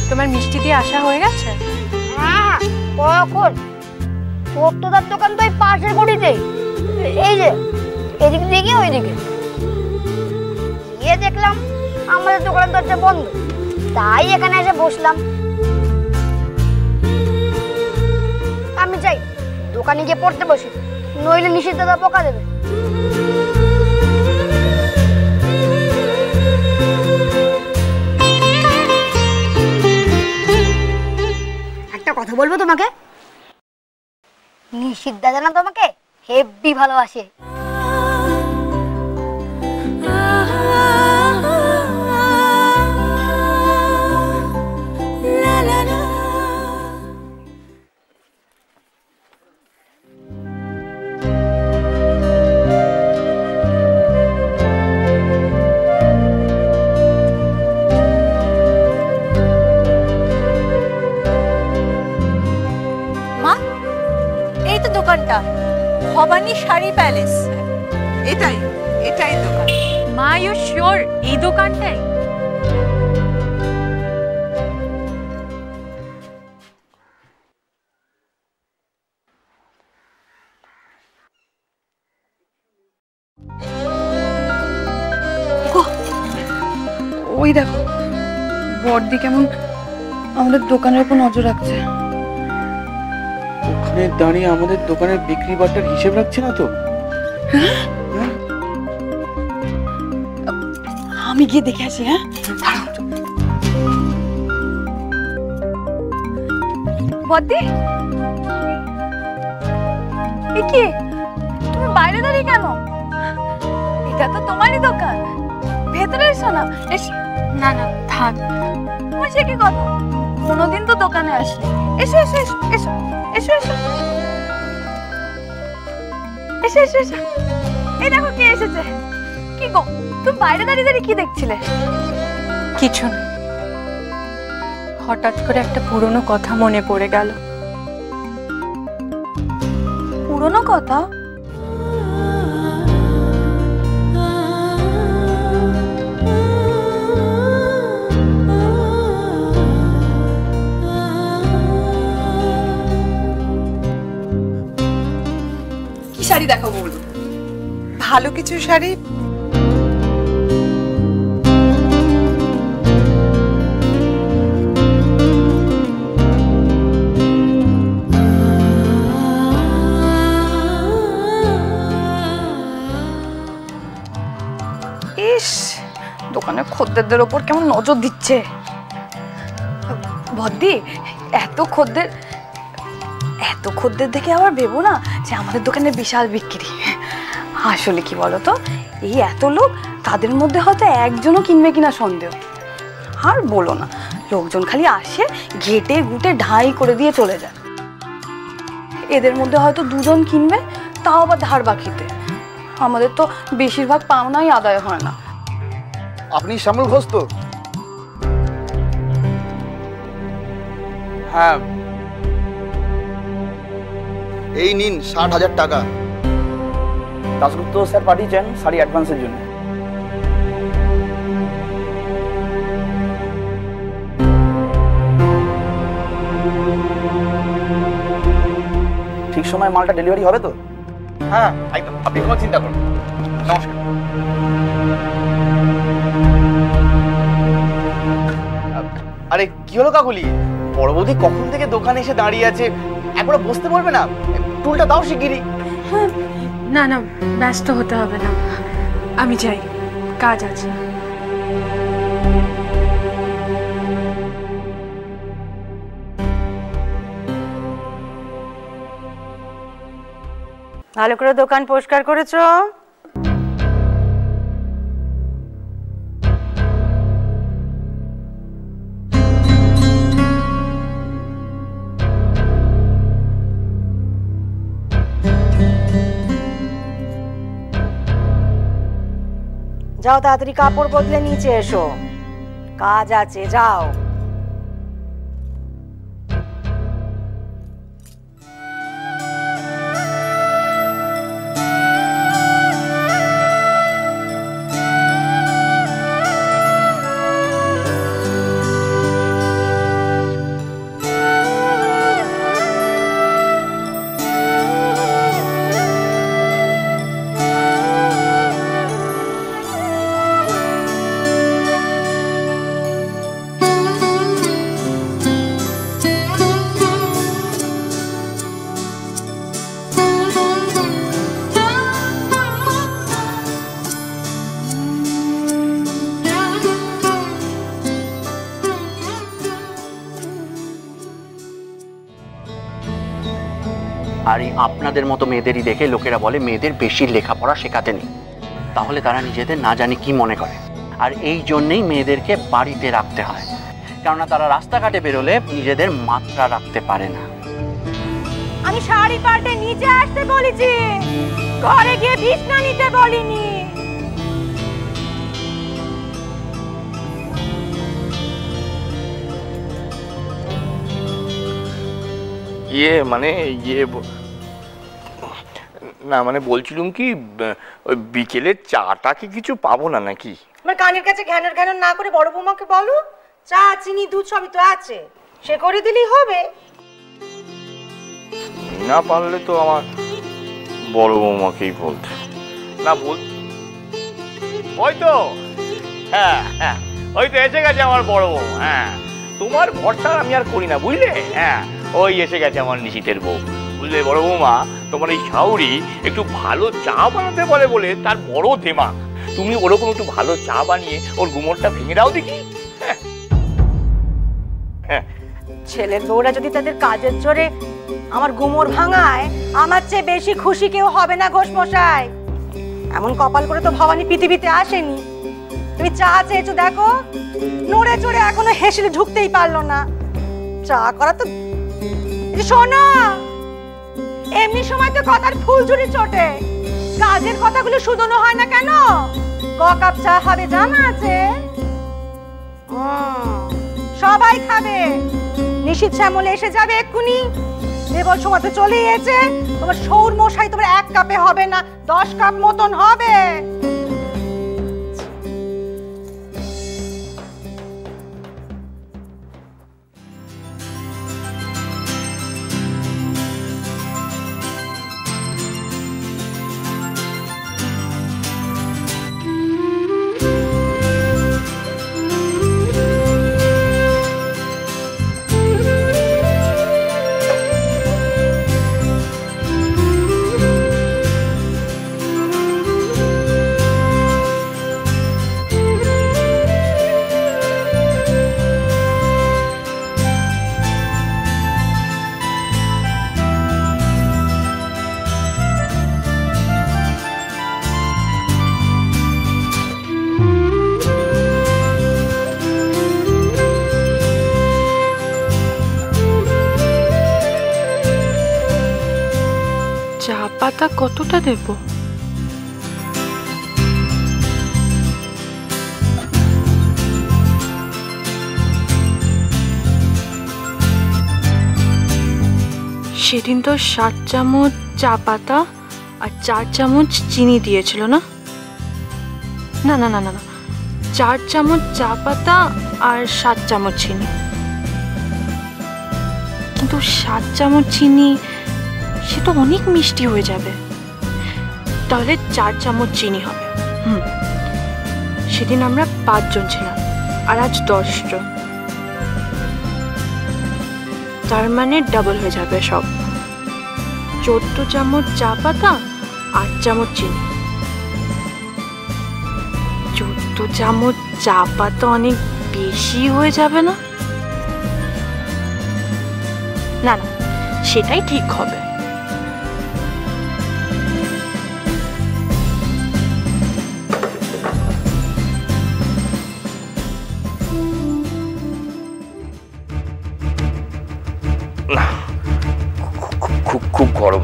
তোমার মিষ্টি দিয়ে আসা হয়ে গেছে? হ্যাঁ, কখন? সত্যদার দোকান তো এই পাশের গলিতেই, এই যে এদিক থেকে ওইদিকে। গিয়ে দেখলাম আমাদের দোকানের দরজা বন্ধ, তাই এখানে এসে বসলাম। আমি চাই দোকানে গিয়ে পড়তে বসি, নইলে নিশিত দাদা বকা দেবে। একটা কথা বলবো তোমাকে, নিশিত দাদা না তোমাকে হেব্বি ভালোবাসে। দোকানটা ভবানী শাড়ি প্যালেস, এটাই এটাই দোকান। মা ইউ শিওর এই দোকানটাই? ওই দেখো বড়দি কেমন আমাদের দোকানের উপর নজর রাখছে। ওখানে দাঁড়িয়ে আমাদের দোকানের বিক্রি বাট্টার হিসেব রাখছে না তো? আমি গিয়ে দেখে আসি। হ্যাঁ, বড়দি এ কি, তুমি বাইরে দাঁড়িয়ে কেন? এটা তো তোমারই দোকান, ভেতরে এসো না। না না থাক, তোমার সে কি কথা, কোনোদিন তো দোকানে আসলে। এসো এসো এসো এসো এসো এসো এসো এসো এসো। এই দেখো কে এসেছে। কি গো, তুমি বাইরে দাঁড়িয়ে দাঁড়িয়ে কি দেখছিলে? কিছু না, হঠাৎ করে একটা পুরনো কথা মনে পড়ে গেল। পুরনো কথা? কি শাড়ি দেখাবো বলুন? ভালো কিছু শাড়ি। ইস, দোকানের খদ্দেরদের ওপর কেমন নজর দিচ্ছে। বদ্দি, এত খদ্দের দেখে আবার ভেবো না যে আমাদের দোকানে বিশাল বিক্রি। আসলে কি বলতো, এই এত লোক, তাদের মধ্যে হয়তো একজনও কিনবে কিনা সন্দেহ। আর বলো না, লোকজন খালি আসে, ঘেটে ঘুটে ঢাই করে দিয়ে চলে যায়। এদের মধ্যে হয়তো দুজন কিনবে, তাও আবার ধার বাকিতে। আমাদের তো বেশিরভাগ পাওনাই আদায় হয় না। আপনি শ্যামল ঘোষ তো? হ্যাঁ। এই নিন ৬০,০০০ টাকা। দাশগুপ্ত স্যার পাঠিয়েছেন শাড়ি অ্যাডভান্সের জন্য। ঠিক সময় মালটা ডেলিভারি হবে তো? হ্যাঁ একদম, আপনি কোনো চিন্তা করুন। নমস্কার। আরে কি হলো কাকুলি, বড় বৌদি কখন থেকে দোকানে এসে দাঁড়িয়ে আছে, একবার বসতে বলবে না? টুলটা দাও শিগগিরই। না না, ব্যস্ত হতে হবে না, আমি যাই, কাজ আছে। ভালো করে দোকান পরিষ্কার করেছো? যাও তাড়াতাড়ি কাপড় বদলে নিচে এসো, কাজ আছে, যাও। আর এই আপনাদের মতো মেয়েদেরই দেখে লোকেরা বলে মেয়েদের বেশি লেখাপড়া শেখাতে নেই। তাহলে তারা নিজেদের না জানি কি মনে করে। আর এই জন্যেই মেয়েদেরকে বাড়িতে রাখতে হয়, কেননা তারা রাস্তাঘাটে বেরোলে নিজেদের মাত্রা রাখতে পারে না। আমি শাড়ি পাল্টে নিচে আসতে বলেছি, ঘরে গিয়ে বিছনা নিতে বলিনি। মানে না মানে বলছিলাম কি, ওই বিকেলের চাটা কি কিছু পাবো না নাকি? আমার কানের কাছে ঘ্যানর ঘ্যানর না করে বড় বৌমাকে বলো, চা চিনি দুধ সবই তো আছে, সে করে দিলেই হবে। না পারলে তো আমার বড় বৌমাকেই বলতে। না বল, ওই তো, হ্যাঁ হ্যাঁ, ওই তো এসে গেছে আমার বড় বউ। হ্যাঁ, তোমার ভরসা আমি আর করি না, বুঝলে? হ্যাঁ, ওই এসে গেছে আমার নিশিতের বউ। বুঝলে বড় বৌমা, তোমার এই শাউরি একটু ভালো চা বানাতে বলে বলে তার বড় দেমাগ। তুমি ওরকম একটু ভালো চা বানিয়ে ওর গুমরটা ভেঙে দাও দেখি। হ্যাঁ, ছেলের বউরা যদি তাদের কাজের জোরে আমার গুমর ভাঙায়, আমার চেয়ে বেশি খুশি কেউ হবে না ঘোষ মশাই। এমন কপাল করে তো ভবানী পৃথিবীতে আসেনি। তুমি চা চেয়েছো, দেখো নড়ে চড়ে এখনো হেসে ঢুকতেই পারলো না। চা করা তো, শোনো, এমনি সময় তো কথার ফুলঝুরি চটে, কাজের কথাগুলো শুধনো হয় না কেন? ক কাপ চা হবে জানা আছে? সবাই খাবে। নিশীথ শ্যামলে এসে যাবে এক্ষুনি। দেবল সময় তো চলেই এসেছে। তোমার সৌর মশাই তোমার 1 কাপে হবে না, 10 কাপ মতন হবে। চা পাতা কতটা দেব? সেদিন তো 7 চামচ চা পাতা আর 4 চামচ চিনি দিয়েছিল না? না না না না না, 4 চামচ চা পাতা আর 7 চামচ চিনি। কিন্তু 7 চামচ চিনি সে তো অনেক মিষ্টি হয়ে যাবে। তাহলে 4 চামচ চিনি হবে। সেদিন আমরা 5 জন ছিলাম আর আজ 10 জন, তার মানে ডাবল হয়ে যাবে সব। 14 চামচ চা পাতা, 8 চামচ চিনি। 14 চামচ চা পাতা অনেক বেশি হয়ে যাবে না? না না, সেটাই ঠিক হবে। খুব গরম।